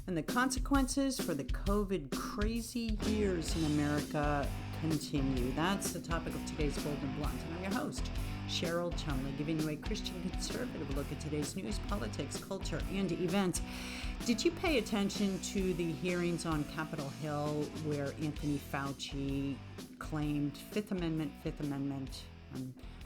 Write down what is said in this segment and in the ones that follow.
And the consequences for the COVID crazy years in America continue. That's the topic of today's Bold and Blunt. And I'm your host, Cheryl Chumley, giving you a Christian conservative look at today's news, politics, culture, and events. Did you pay attention to the hearings on Capitol Hill where Anthony Fauci claimed Fifth Amendment?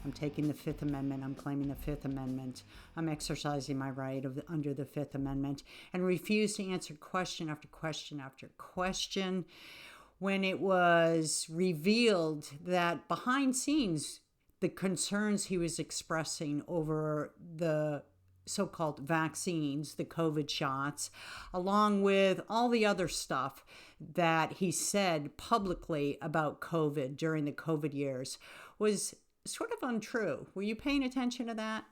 I'm taking the Fifth Amendment. I'm claiming the Fifth Amendment. I'm exercising my right under the Fifth Amendment, and refused to answer question after question after question when it was revealed that behind scenes, the concerns he was expressing over the so-called vaccines, the COVID shots, along with all the other stuff that he said publicly about COVID during the COVID years, was sort of untrue. Were you paying attention to that?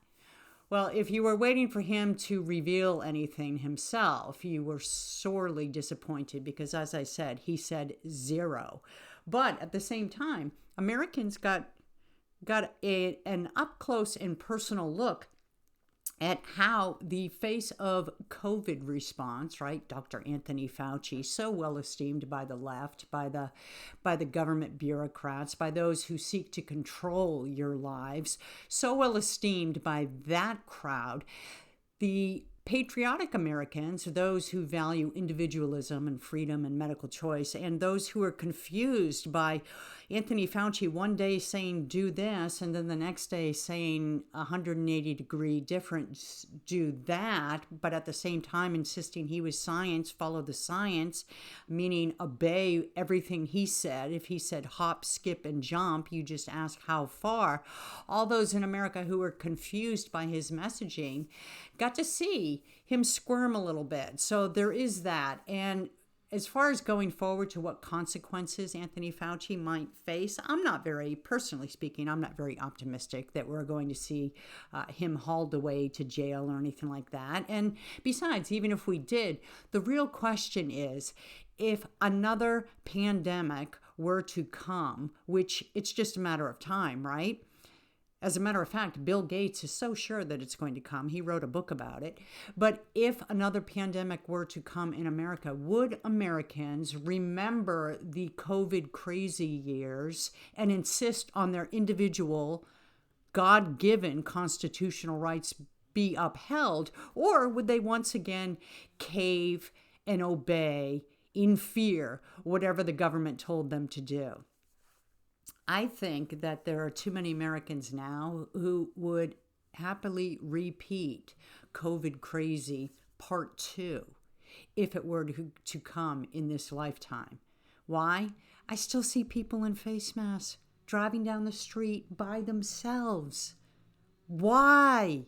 Well, if you were waiting for him to reveal anything himself, you were sorely disappointed because, as I said, he said zero. But at the same time, Americans got an up-close and personal look at how the face of COVID response, right? Dr. Anthony Fauci, so well esteemed by the left, by the government bureaucrats, by those who seek to control your lives, so well esteemed by that crowd. The patriotic Americans, those who value individualism and freedom and medical choice, and those who are confused by Anthony Fauci one day saying do this and then the next day saying 180-degree difference, do that, but at the same time insisting he was science, follow the science, meaning obey everything he said. If he said hop, skip, and jump, you just ask how far. All those in America who were confused by his messaging got to see him squirm a little bit. So there is that. And as far as going forward to what consequences Anthony Fauci might face, personally speaking, I'm not very optimistic that we're going to see him hauled away to jail or anything like that. And besides, even if we did, the real question is, if another pandemic were to come, which it's just a matter of time, right? As a matter of fact, Bill Gates is so sure that it's going to come. He wrote a book about it. But if another pandemic were to come in America, would Americans remember the COVID crazy years and insist on their individual God-given constitutional rights be upheld? Or would they once again cave and obey in fear whatever the government told them to do? I think that there are too many Americans now who would happily repeat COVID Crazy Part 2 if it were to come in this lifetime. Why? I still see people in face masks driving down the street by themselves. Why?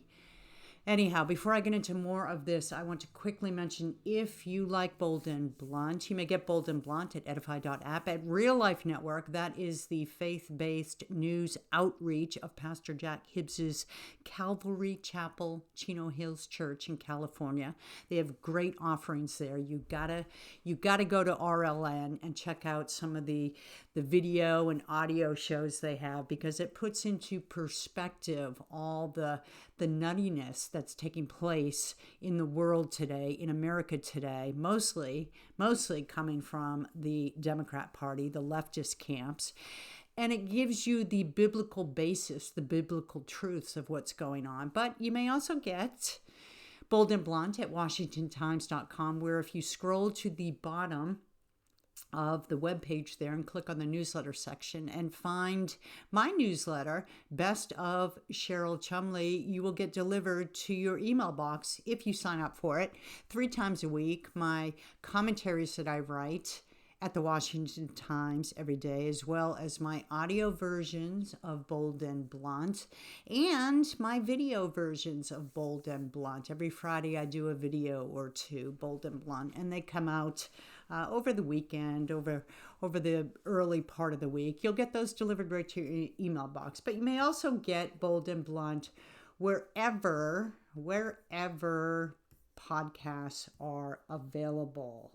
Anyhow, before I get into more of this, I want to quickly mention, if you like Bold and Blunt, you may get Bold and Blunt at edify.app. At Real Life Network, that is the faith-based news outreach of Pastor Jack Hibbs's Calvary Chapel, Chino Hills Church in California. They have great offerings there. You gotta go to RLN and check out some of the video and audio shows they have, because it puts into perspective all the nuttiness that's taking place in the world today, in America today, mostly coming from the Democrat Party, the leftist camps. And it gives you the biblical basis, the biblical truths of what's going on. But you may also get Bold and Blunt at WashingtonTimes.com, where if you scroll to the bottom of the webpage there and click on the newsletter section and find my newsletter, Best of Cheryl Chumley, you will get delivered to your email box if you sign up for it 3 times a week. My commentaries that I write at the Washington Times every day, as well as my audio versions of Bold and Blunt and my video versions of Bold and Blunt. Every Friday I do a video or two, Bold and Blunt, and they come out over the weekend, over the early part of the week. You'll get those delivered right to your email box. But you may also get Bold and Blunt wherever podcasts are available.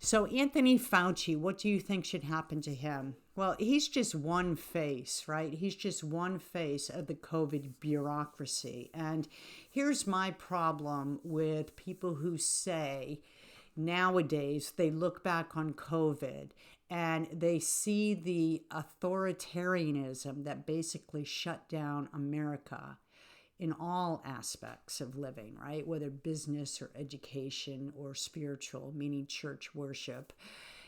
So Anthony Fauci, what do you think should happen to him? Well, he's just one face, right? He's just one face of the COVID bureaucracy. And here's my problem with people who say nowadays they look back on COVID and they see the authoritarianism that basically shut down America in all aspects of living, right? Whether business or education or spiritual, meaning church worship.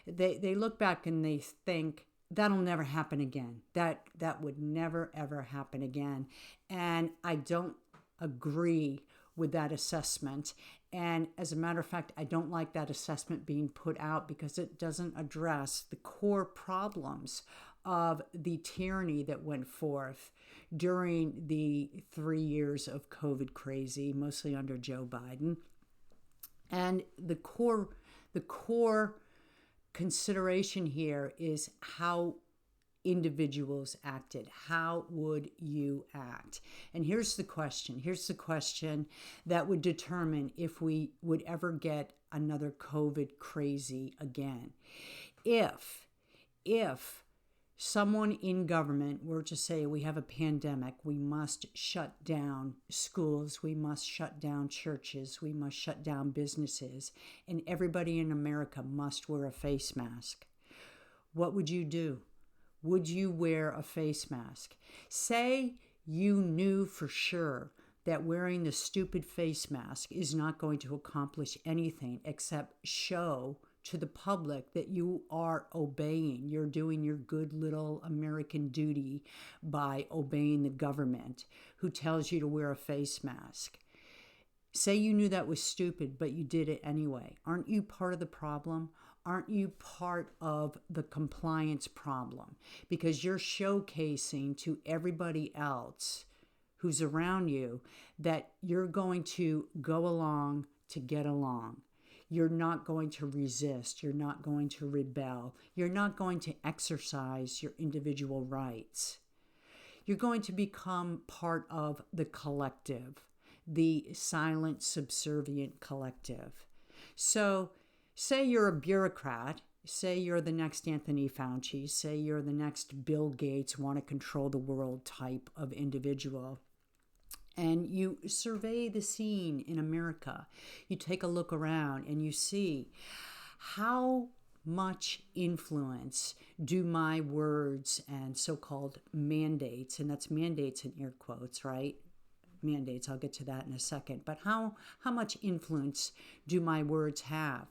They look back and they think, that'll never happen again. That would never, ever happen again. And I don't agree with that assessment. And as a matter of fact, I don't like that assessment being put out because it doesn't address the core problems of the tyranny that went forth during the 3 years of COVID crazy, mostly under Joe Biden. And the core consideration here is how individuals acted. How would you act? And here's the question that would determine if we would ever get another COVID crazy again. If someone in government were to say, we have a pandemic, we must shut down schools, we must shut down churches, we must shut down businesses, and everybody in America must wear a face mask, what would you do? Would you wear a face mask? Say you knew for sure that wearing the stupid face mask is not going to accomplish anything except show to the public that you are obeying. You're doing your good little American duty by obeying the government who tells you to wear a face mask. Say you knew that was stupid, but you did it anyway. Aren't you part of the problem? Aren't you part of the compliance problem? Because you're showcasing to everybody else who's around you that you're going to go along to get along. You're not going to resist. You're not going to rebel. You're not going to exercise your individual rights. You're going to become part of the collective, the silent, subservient collective. So, say you're a bureaucrat, say you're the next Anthony Fauci, say you're the next Bill Gates, want to control the world type of individual. And you survey the scene in America. You take a look around and you see how much influence do my words and so-called mandates, and that's mandates in air quotes, right? Mandates, I'll get to that in a second. But how much influence do my words have?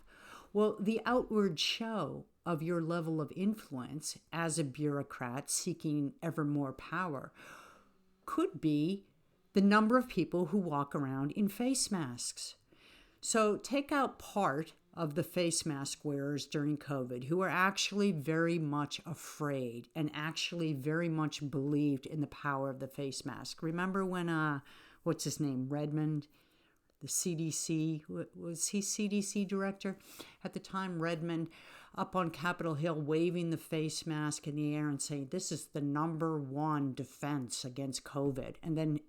Well, the outward show of your level of influence as a bureaucrat seeking ever more power could be the number of people who walk around in face masks. So take out part of the face mask wearers during COVID who are actually very much afraid and actually very much believed in the power of the face mask. Remember when, what's his name, Redmond, the CDC, was he CDC director at the time, Redmond, up on Capitol Hill waving the face mask in the air and saying, this is the number one defense against COVID. And then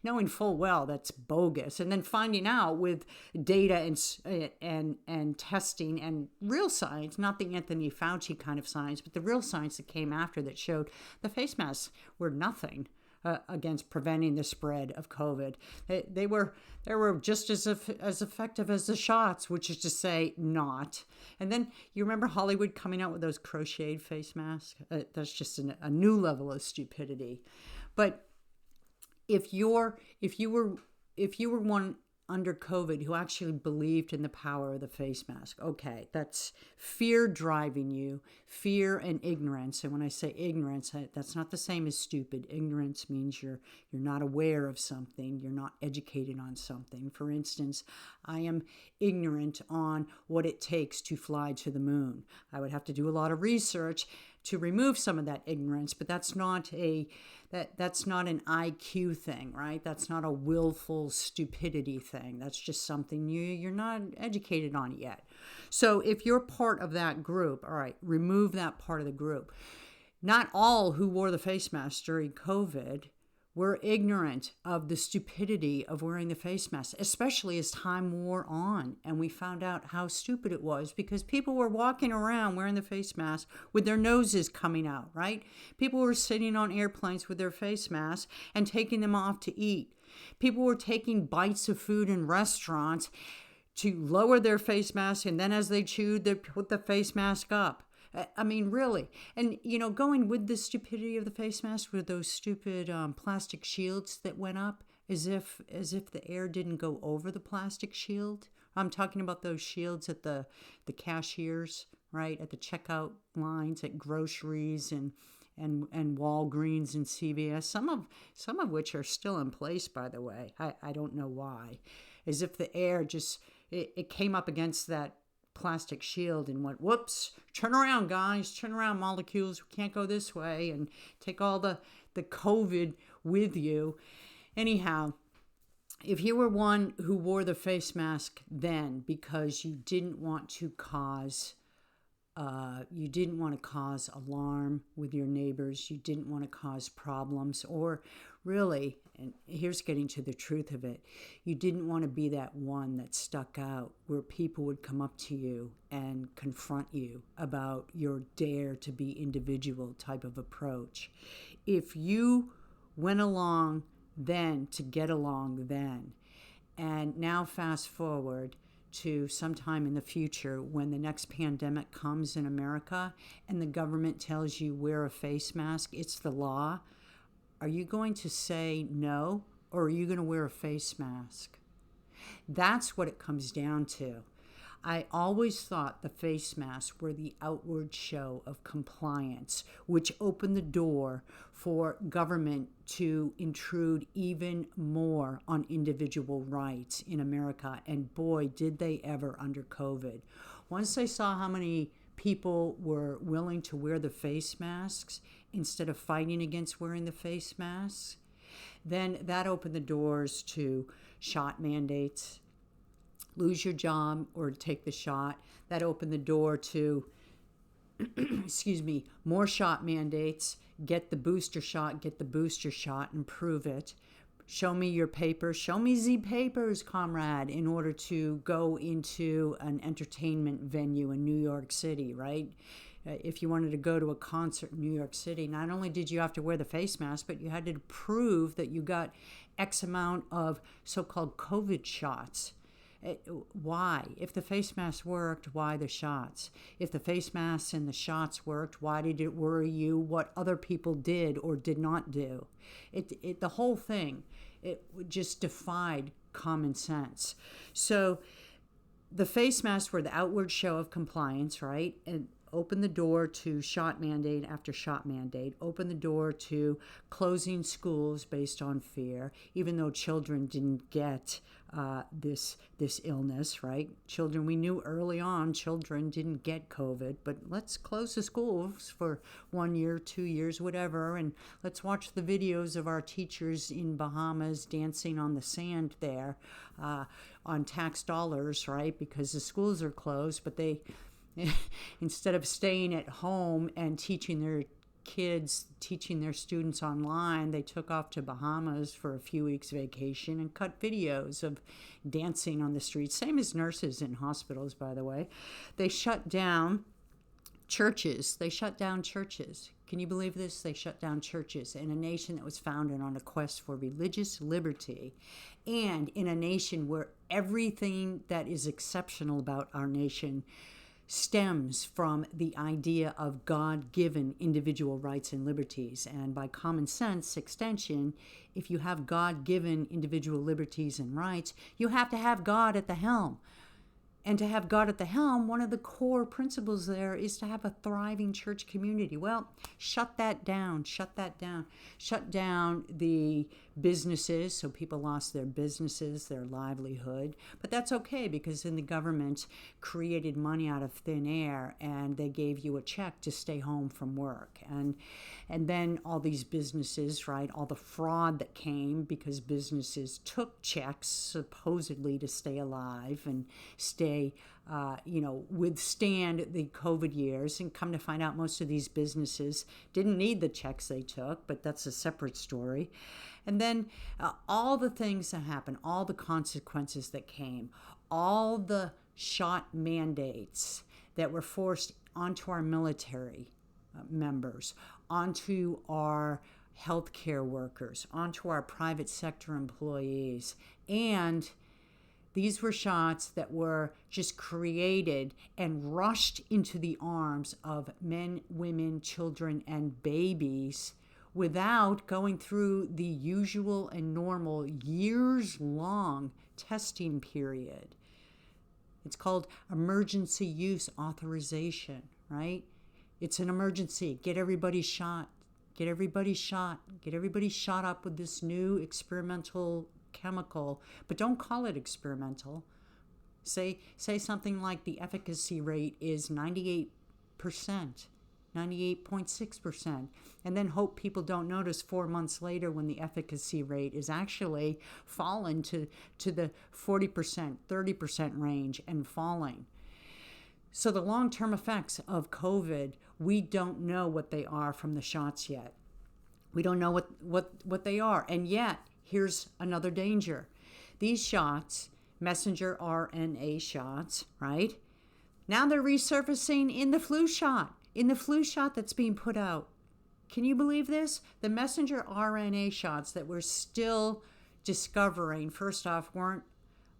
knowing full well that's bogus. And then finding out with data and testing and real science, not the Anthony Fauci kind of science, but the real science that came after that showed the face masks were nothing against preventing the spread of COVID. They were just as effective as the shots, which is to say not. And then you remember Hollywood coming out with those crocheted face masks? That's just a new level of stupidity. But if you were one under COVID who actually believed in the power of the face mask, okay, that's fear driving you, fear and ignorance. And when I say ignorance, that's not the same as stupid. Ignorance means you're not aware of something, you're not educated on something. For instance, I am ignorant on what it takes to fly to the moon. I would have to do a lot of research to remove some of that ignorance, but that's not an IQ thing, right? That's not a willful stupidity thing. That's just something you're not educated on yet. So if you're part of that group, all right, remove that part of the group. Not all who wore the face mask during COVID were ignorant of the stupidity of wearing the face mask, especially as time wore on and we found out how stupid it was because people were walking around wearing the face mask with their noses coming out, right? People were sitting on airplanes with their face masks and taking them off to eat. People were taking bites of food in restaurants to lower their face mask, and then as they chewed, they put the face mask up. I mean, really. And, going with the stupidity of the face mask were those stupid plastic shields that went up as if the air didn't go over the plastic shield. I'm talking about those shields at the cashiers, right? At the checkout lines at groceries and Walgreens and CVS, some of which are still in place, by the way. I don't know why. As if the air just, it came up against that plastic shield and went, whoops, turn around, guys, turn around, molecules, we can't go this way, and take all the COVID with you. Anyhow, if you were one who wore the face mask then because you didn't want to cause alarm with your neighbors, you didn't want to cause problems, or really, and here's getting to the truth of it, you didn't want to be that one that stuck out where people would come up to you and confront you about your dare to be individual type of approach. If you went along then to get along then, and now fast forward to sometime in the future when the next pandemic comes in America and the government tells you wear a face mask, it's the law, are you going to say no, or are you going to wear a face mask? That's what it comes down to. I always thought the face masks were the outward show of compliance, which opened the door for government to intrude even more on individual rights in America. And boy, did they ever under COVID. Once they saw how many people were willing to wear the face masks instead of fighting against wearing the face masks, then that opened the doors to shot mandates. Lose your job or take the shot. That opened the door to, more shot mandates. Get the booster shot, and prove it. Show me your papers. Show me the papers, comrade, in order to go into an entertainment venue in New York City, right? If you wanted to go to a concert in New York City, not only did you have to wear the face mask, but you had to prove that you got X amount of so-called COVID shots. Why? If the face mask worked, why the shots? If the face masks and the shots worked, why did it worry you what other people did or did not do? The whole thing, it just defied common sense. So the face masks were the outward show of compliance, right? And open the door to shot mandate after shot mandate, open the door to closing schools based on fear, even though children didn't get this illness, right? Children, we knew early on children didn't get COVID, but let's close the schools for 1 year, 2 years, whatever, and let's watch the videos of our teachers in Bahamas dancing on the sand there on tax dollars, right? Because the schools are closed, but they instead of staying at home and teaching their students online, they took off to Bahamas for a few weeks vacation and cut videos of dancing on the streets. Same as nurses in hospitals, by the way. They shut down churches. Can you believe this? They shut down churches in a nation that was founded on a quest for religious liberty, and in a nation where everything that is exceptional about our nation stems from the idea of God-given individual rights and liberties. And by common sense extension, if you have God-given individual liberties and rights, you have to have God at the helm. And to have God at the helm, one of the core principles there is to have a thriving church community. Well, shut that down. Shut down the businesses, so people lost their businesses, their livelihood. But that's okay, because then the government created money out of thin air, and they gave you a check to stay home from work. And then all these businesses, right, all the fraud that came because businesses took checks supposedly to stay alive and withstand the COVID years, and come to find out most of these businesses didn't need the checks they took, but that's a separate story. And then all the things that happened, all the consequences that came, all the shot mandates that were forced onto our military members, onto our healthcare workers, onto our private sector employees, and These were shots that were just created and rushed into the arms of men, women, children, and babies without going through the usual and normal years-long testing period. It's called emergency use authorization, right? It's an emergency. Get everybody shot. Get everybody shot. Get everybody shot up with this new experimental chemical, but don't call it experimental. Say something like the efficacy rate is 98%, 98.6%, and then hope people don't notice 4 months later when the efficacy rate is actually fallen to the 40%, 30% range and falling. So the long-term effects of COVID, we don't know what they are from the shots yet. We don't know what they are, and yet here's another danger. These shots, messenger RNA shots, right? Now they're resurfacing in the flu shot that's being put out. Can you believe this? The messenger RNA shots that we're still discovering, first off, weren't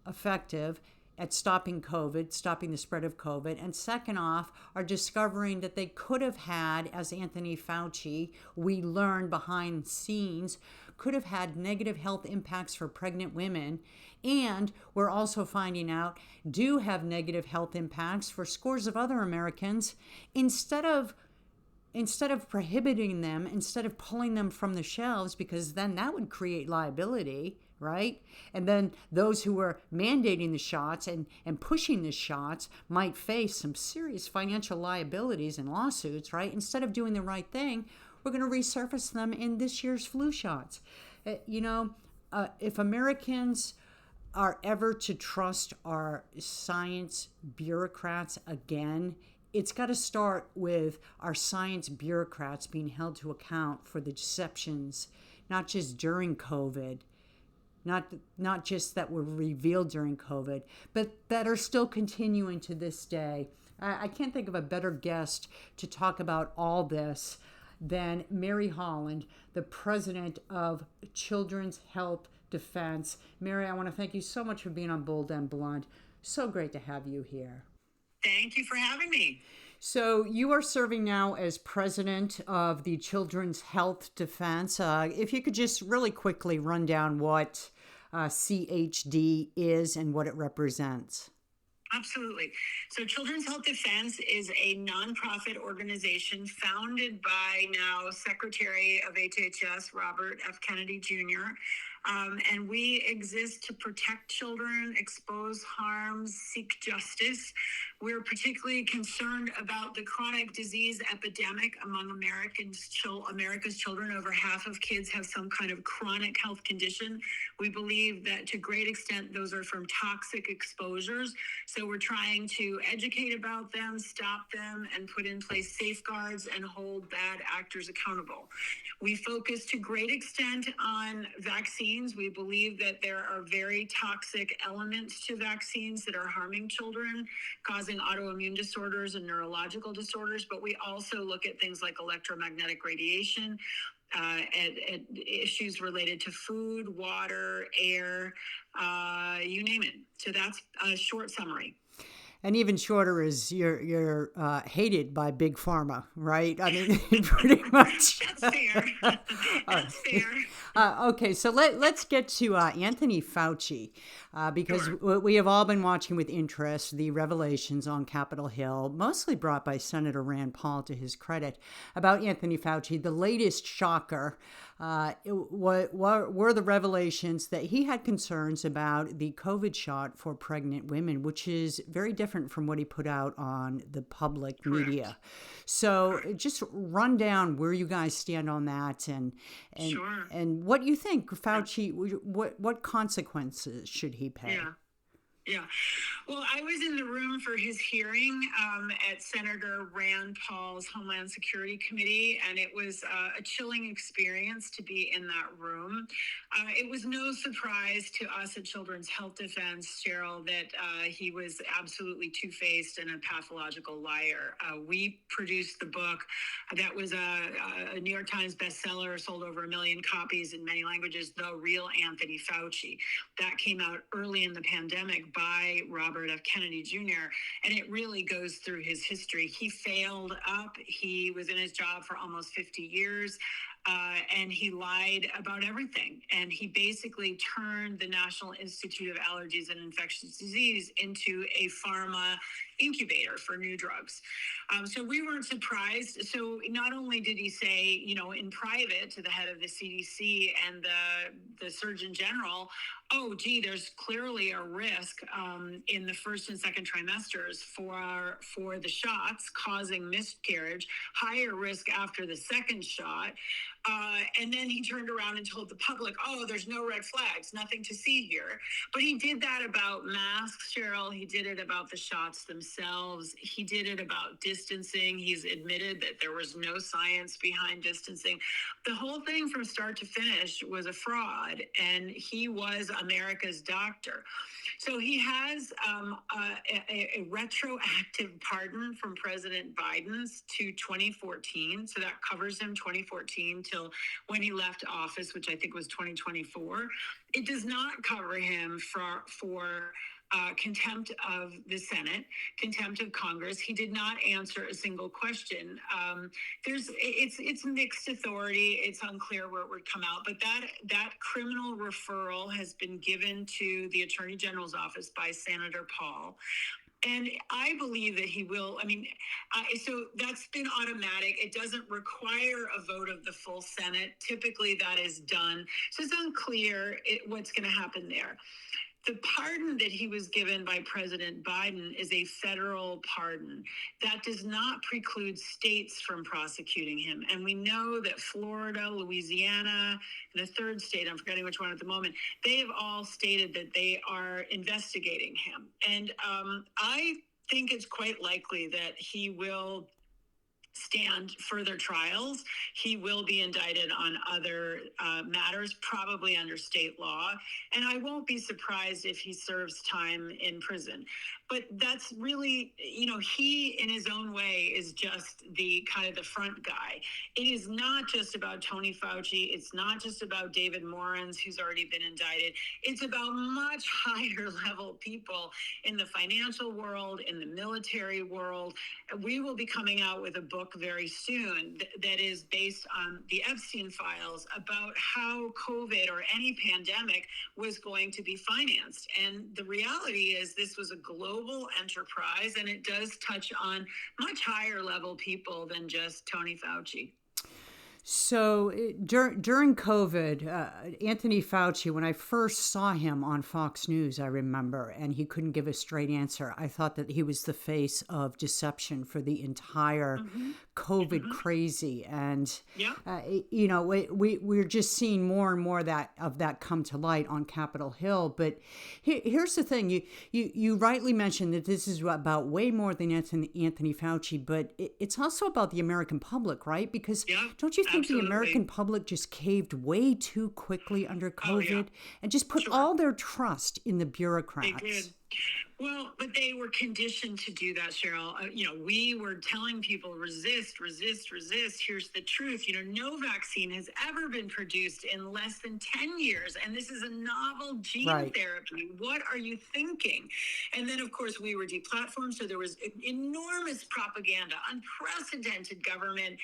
effective at stopping COVID, stopping the spread of COVID, and second off, are discovering that they could have had, as Anthony Fauci, we learned behind the scenes, could have had negative health impacts for pregnant women, and we're also finding out do have negative health impacts for scores of other Americans. Instead of prohibiting them, instead of pulling them from the shelves, because then that would create liability, right? And then those who are mandating the shots and pushing the shots might face some serious financial liabilities and lawsuits, right? Instead of doing the right thing, we're going to resurface them in this year's flu shots. If Americans are ever to trust our science bureaucrats again, it's got to start with our science bureaucrats being held to account for the deceptions, not just during COVID, not just that were revealed during COVID, but that are still continuing to this day. I can't think of a better guest to talk about all this than Mary Holland, the president of Children's Health Defense. Mary, I want to thank you so much for being on Bold and Blunt. So great to have you here. Thank you for having me. So you are serving now as president of the Children's Health Defense. If you could just really quickly run down what CHD is and what it represents. Absolutely. So Children's Health Defense is a nonprofit organization founded by now Secretary of HHS, Robert F. Kennedy Jr., and we exist to protect children, expose harms, seek justice. We're particularly concerned about the chronic disease epidemic among America's children. Over half of kids have some kind of chronic health condition. We believe that to a great extent, those are from toxic exposures. So we're trying to educate about them, stop them, and put in place safeguards and hold bad actors accountable. We focus to great extent on vaccines. We believe that there are very toxic elements to vaccines that are harming children, causing autoimmune disorders and neurological disorders. But we also look at things like electromagnetic radiation, at issues related to food, water, air, you name it. So that's a short summary. And even shorter is you're hated by Big Pharma, right? I mean, pretty much. That's fair. That's fair. Okay, so let's get to Anthony Fauci, because sure. We have all been watching with interest the revelations on Capitol Hill, mostly brought by Senator Rand Paul, to his credit, about Anthony Fauci. The latest shocker were the revelations that he had concerns about the COVID shot for pregnant women, which is very different from what he put out on the public media. So just run down where you guys stand on that and sure. and what you think Fauci, what consequences should he pay? Yeah. Yeah. Well, I was in the room for his hearing at Senator Rand Paul's Homeland Security Committee, and it was a chilling experience to be in that room. It was no surprise to us at Children's Health Defense, Cheryl, that he was absolutely two-faced and a pathological liar. We produced the book that was a New York Times bestseller, sold over 1 million copies in many languages, The Real Anthony Fauci. That came out early in the pandemic by Robert F. Kennedy Jr., and it really goes through his history. He failed up. He was in his job for almost 50 years. And he lied about everything. And he basically turned the National Institute of Allergies and Infectious Disease into a pharma incubator for new drugs. So we weren't surprised. So not only did he say, in private to the head of the CDC and the Surgeon General, oh, gee, there's clearly a risk in the first and second trimesters for the shots causing miscarriage, higher risk after the second shot. And then he turned around and told the public, oh, there's no red flags, nothing to see here. But he did that about masks, Cheryl. He did it about the shots themselves. He did it about distancing. He's admitted that there was no science behind distancing. The whole thing from start to finish was a fraud, and he was America's doctor. So he has a retroactive pardon from President Biden's to 2014. So that covers him 2014 till when he left office, which I think was 2024. It does not cover him for contempt of the Senate, contempt of Congress. He did not answer a single question. It's mixed authority. It's unclear where it would come out, but that criminal referral has been given to the Attorney General's office by Senator Paul. And I believe that he will. So that's been automatic. It doesn't require a vote of the full Senate. Typically that is done. So it's unclear what's going to happen there. The pardon that he was given by President Biden is a federal pardon. That does not preclude states from prosecuting him. And we know that Florida, Louisiana, and a third state, I'm forgetting which one at the moment, they have all stated that they are investigating him. And I think it's quite likely that he will stand further trials. He will be indicted on other matters, probably under state law. And I won't be surprised if he serves time in prison. But that's really, he in his own way is just the kind of the front guy. It is not just about Tony Fauci. It's not just about David Morans, who's already been indicted. It's about much higher level people in the financial world, in the military world. We will be coming out with a book very soon that is based on the Epstein files about how COVID or any pandemic was going to be financed. And the reality is this was a global enterprise, and it does touch on much higher level people than just Tony Fauci. So during COVID, Anthony Fauci, when I first saw him on Fox News, I remember, and he couldn't give a straight answer. I thought that he was the face of deception for the entire COVID crazy. And, we're just seeing more and more of that come to light on Capitol Hill. But here's the thing. You rightly mentioned that this is about way more than Anthony Fauci, but it's also about the American public, right? Because don't you think the American public just caved way too quickly under COVID and just put all their trust in the bureaucrats? They did. Well, but they were conditioned to do that, Cheryl. We were telling people, resist. Here's the truth. No vaccine has ever been produced in less than 10 years. And this is a novel gene therapy. What are you thinking? And then, of course, we were deplatformed. So there was enormous propaganda, unprecedented government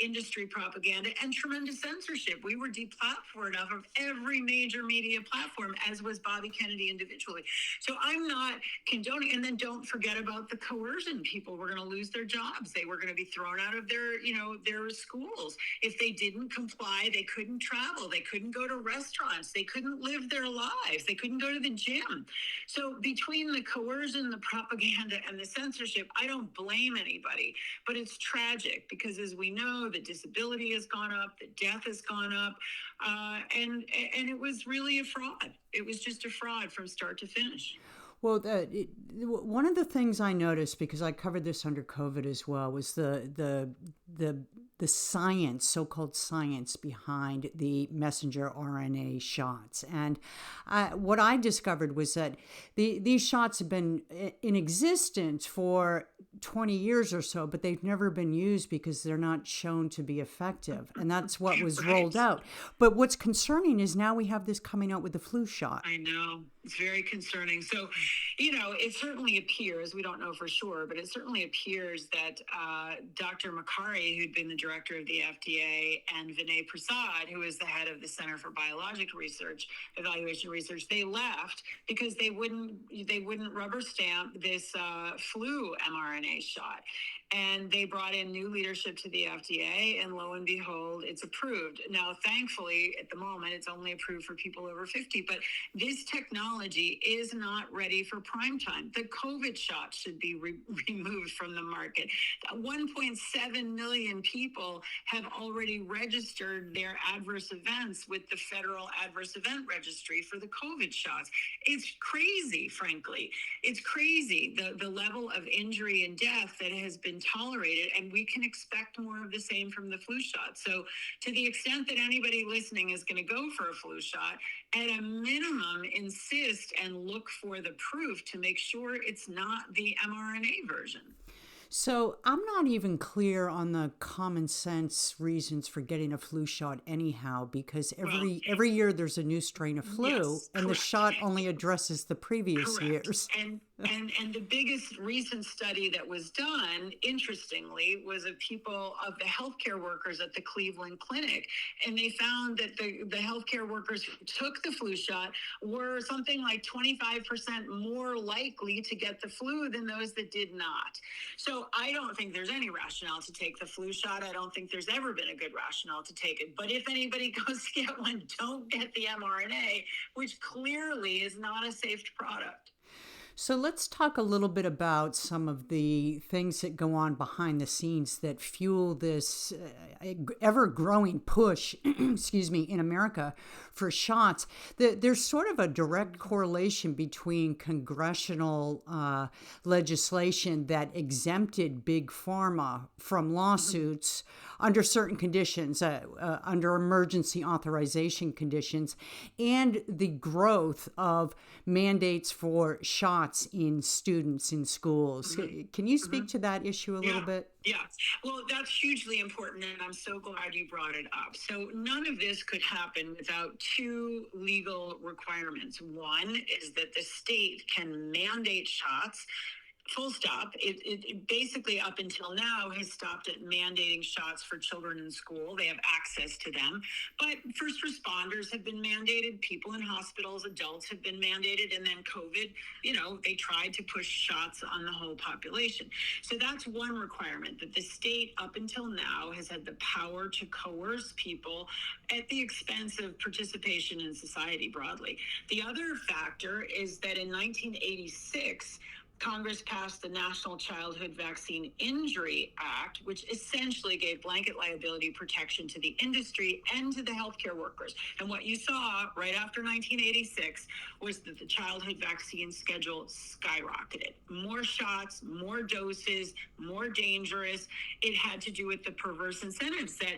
industry propaganda, and tremendous censorship. We were deplatformed off of every major media platform, as was Bobby Kennedy individually. So I'm not condoning. And then don't forget about the coercion. People were going to lose their jobs. They were going to be thrown out of their schools. If they didn't comply, they couldn't travel. They couldn't go to restaurants. They couldn't live their lives. They couldn't go to the gym. So between the coercion, the propaganda, and the censorship, I don't blame anybody. But it's tragic because, as we know, the disability has gone up, the death has gone up, and it was really a fraud. It was just a fraud from start to finish. Well, one of the things I noticed, because I covered this under COVID as well, was the science, so-called science behind the messenger RNA shots. And what I discovered was that these shots have been in existence for 20 years or so, but they've never been used because they're not shown to be effective. And that's what was rolled out. But what's concerning is now we have this coming out with the flu shot. I know. It's very concerning. So, it certainly appears, we don't know for sure, but it certainly appears that Dr. Makari, who'd been the director of the FDA, and Vinay Prasad, who is the head of the Center for Biological Research, Evaluation Research, they left because they wouldn't rubber stamp this flu mRNA shot. And they brought in new leadership to the FDA, and lo and behold, it's approved. Now, thankfully, at the moment, it's only approved for people over 50, but this technology is not ready for prime time. The COVID shot should be removed from the market. 1.7 million people have already registered their adverse events with the Federal Adverse Event Registry for the COVID shots. It's crazy, frankly. It's crazy, the level of injury and death that has been tolerated, and we can expect more of the same from the flu shot. So to the extent that anybody listening is going to go for a flu shot, at a minimum, insist and look for the proof to make sure it's not the mRNA version. So I'm not even clear on the common sense reasons for getting a flu shot anyhow, because every year there's a new strain of flu, yes, and correct. The shot only addresses the previous Correct. years. And the biggest recent study that was done, interestingly, was of the healthcare workers at the Cleveland Clinic. And they found that the healthcare workers who took the flu shot were something like 25% more likely to get the flu than those that did not. So I don't think there's any rationale to take the flu shot. I don't think there's ever been a good rationale to take it. But if anybody goes to get one, don't get the mRNA, which clearly is not a safe product. So let's talk a little bit about some of the things that go on behind the scenes that fuel this ever-growing push, in America for shots. There's sort of a direct correlation between congressional legislation that exempted Big Pharma from lawsuits under certain conditions, under emergency authorization conditions, and the growth of mandates for shots in students in schools. Can you speak to that issue a little bit? Yeah, well, that's hugely important, and I'm so glad you brought it up. So none of this could happen without two legal requirements. One is that the state can mandate shots. Full stop. It basically, up until now, has stopped at mandating shots for children in school. They have access to them. But first responders have been mandated. People in hospitals, adults have been mandated. And then COVID, they tried to push shots on the whole population. So that's one requirement, that the state, up until now, has had the power to coerce people at the expense of participation in society broadly. The other factor is that in 1986, Congress passed the National Childhood Vaccine Injury Act, which essentially gave blanket liability protection to the industry and to the healthcare workers. And what you saw right after 1986 was that the childhood vaccine schedule skyrocketed. More shots, more doses, more dangerous. It had to do with the perverse incentives that,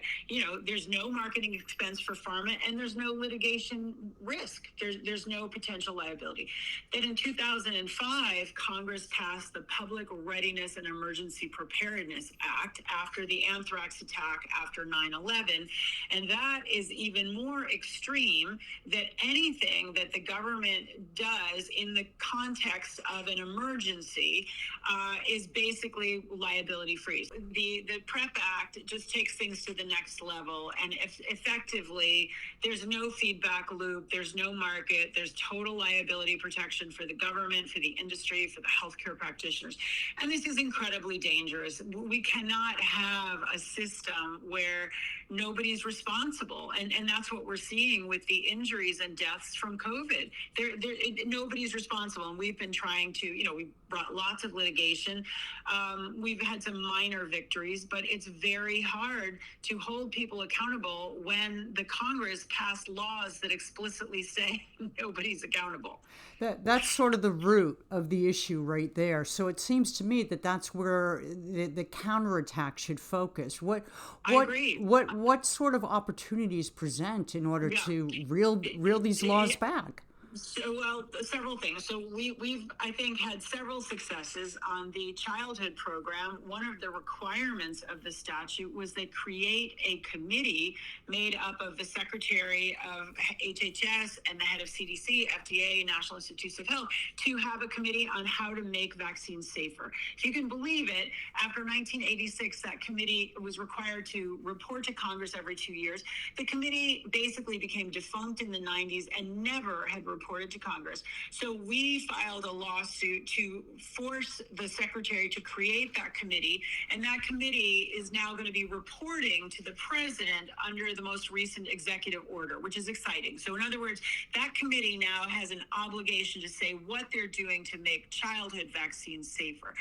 there's no marketing expense for pharma and there's no litigation risk. There's no potential liability. Then in 2005, Congress passed the Public Readiness and Emergency Preparedness Act after the anthrax attack after 9/11. And that is even more extreme, that anything that the government does in the context of an emergency is basically liability free. The PrEP Act just takes things to the next level. And effectively, there's no feedback loop, there's no market, there's total liability protection for the government, for the industry, for the healthcare practitioners. And this is incredibly dangerous. We cannot have a system where nobody's responsible. And that's what we're seeing with the injuries and deaths from COVID. Nobody's responsible. And we've been trying to, brought lots of litigation. We've had some minor victories, but it's very hard to hold people accountable when the Congress passed laws that explicitly say nobody's accountable. That's sort of the root of the issue right there. So it seems to me that that's where the counterattack should focus. I agree. What sort of opportunities present in order to reel these laws back? So, well, several things. So we've, I think, had several successes on the childhood program. One of the requirements of the statute was they create a committee made up of the Secretary of HHS and the head of CDC, FDA, National Institutes of Health, to have a committee on how to make vaccines safer. If you can believe it, after 1986, that committee was required to report to Congress every 2 years. The committee basically became defunct in the 90s and never had reported to Congress. So we filed a lawsuit to force the secretary to create that committee, and that committee is now going to be reporting to the president under the most recent executive order, which is exciting. So in other words, that committee now has an obligation to say what they're doing to make childhood vaccines safer.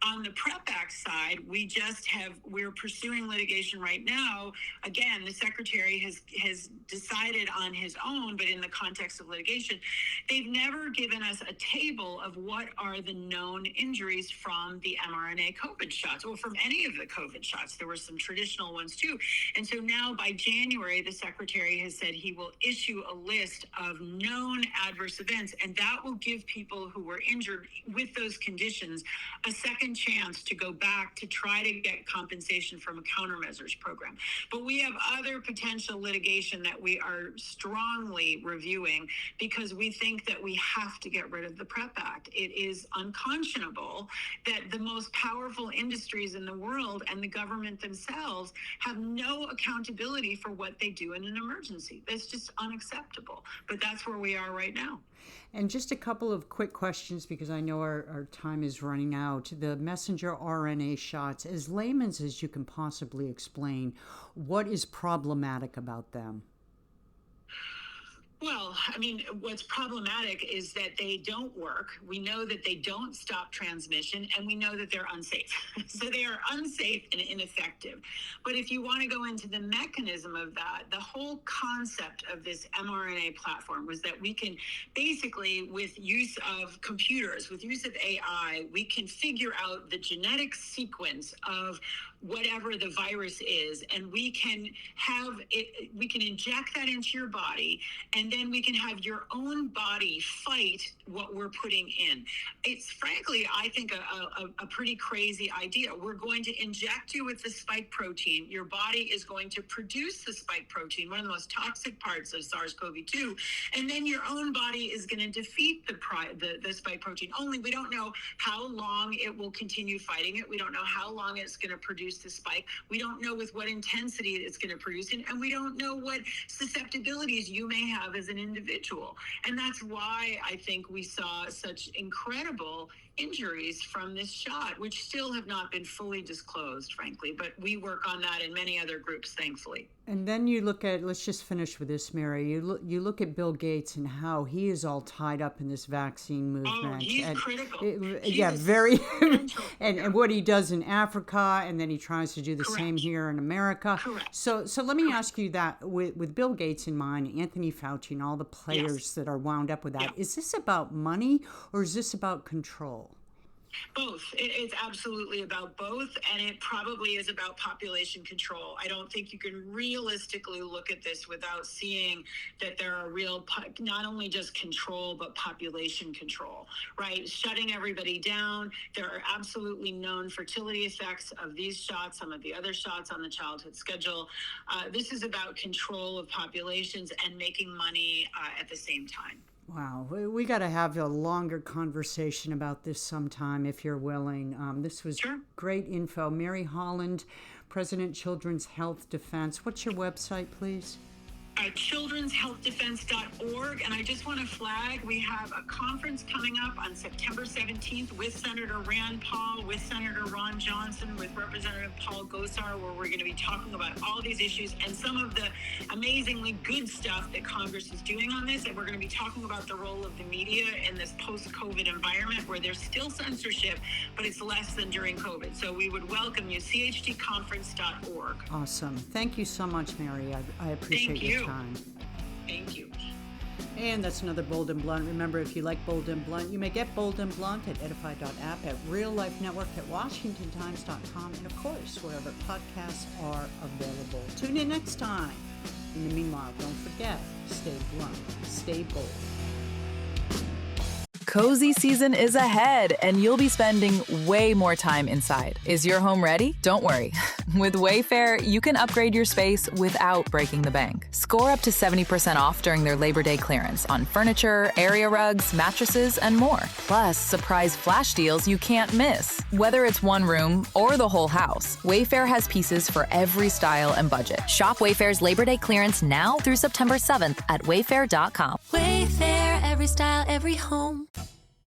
On the PrEP Act side, we're pursuing litigation right now. Again, the secretary has decided on his own, but in the context of litigation, they've never given us a table of what are the known injuries from the mRNA COVID shots, or from any of the COVID shots. There were some traditional ones too. And so now by January, the secretary has said he will issue a list of known adverse events, and that will give people who were injured with those conditions a second chance to go back to try to get compensation from a countermeasures program. But we have other potential litigation that we are strongly reviewing because we think that we have to get rid of the PrEP Act. It is unconscionable that the most powerful industries in the world and the government themselves have no accountability for what they do in an emergency. That's just unacceptable. But that's where we are right now. And just a couple of quick questions because I know our time is running out. The messenger RNA shots, as layman as you can possibly explain, what is problematic about them? Well, I mean, what's problematic is that they don't work. We know that they don't stop transmission, and we know that they're unsafe. So they are unsafe and ineffective. But if you want to go into the mechanism of that, the whole concept of this mRNA platform was that we can basically, with use of computers, with use of AI, we can figure out the genetic sequence of whatever the virus is, and we can inject that into your body, and then we can have your own body fight what we're putting in. It's frankly, I think, a pretty crazy idea. We're going to inject you with the spike protein. Your body is going to produce the spike protein, one of the most toxic parts of SARS-CoV-2, and then your own body is going to defeat the spike protein. Only we don't know how long it will continue fighting it. We don't know how long it's going to produce the spike. We don't know with what intensity it's going to produce it, and we don't know what susceptibilities you may have as an individual. And that's why I think we saw such incredible injuries from this shot, which still have not been fully disclosed, frankly, but we work on that in many other groups, thankfully. And then you look at, let's just finish with this, Mary. You look at Bill Gates and how he is all tied up in this vaccine movement. Oh, he's critical. Very. And what he does in Africa, and then he tries to do the same here in America. Correct. So let me ask you that with Bill Gates in mind, Anthony Fauci, and all the players that are wound up with that. Is this about money or is this about control? Both. It's absolutely about both, and it probably is about population control. I don't think you can realistically look at this without seeing that there are real, not only just control, but population control, right? Shutting everybody down. There are absolutely known fertility effects of these shots, some of the other shots on the childhood schedule. This is about control of populations and making money at the same time. Wow, we got to have a longer conversation about this sometime if you're willing. This was great info. Mary Holland, President Children's Health Defense. What's your website, please? childrenshealthdefense.org. And I just want to flag, we have a conference coming up on September 17th with Senator Rand Paul, with Senator Ron Johnson, with Representative Paul Gosar, where we're going to be talking about all these issues and some of the amazingly good stuff that Congress is doing on this. And we're going to be talking about the role of the media in this post-COVID environment where there's still censorship, but it's less than during COVID. So we would welcome you, chdconference.org. Awesome. Thank you so much, Mary. I appreciate your time. Thank you. And that's another Bold and Blunt. Remember, if you like Bold and Blunt, you may get Bold and Blunt at edify.app, at Real Life Network, at WashingtonTimes.com, and of course, wherever podcasts are available. Tune in next time. In the meanwhile, don't forget, stay blunt, stay bold. Cozy season is ahead, and you'll be spending way more time inside. Is your home ready? Don't worry. With Wayfair, you can upgrade your space without breaking the bank. Score up to 70% off during their Labor Day clearance on furniture, area rugs, mattresses, and more. Plus, surprise flash deals you can't miss. Whether it's one room or the whole house, Wayfair has pieces for every style and budget. Shop Wayfair's Labor Day clearance now through September 7th at wayfair.com. Wayfair, every style, every home.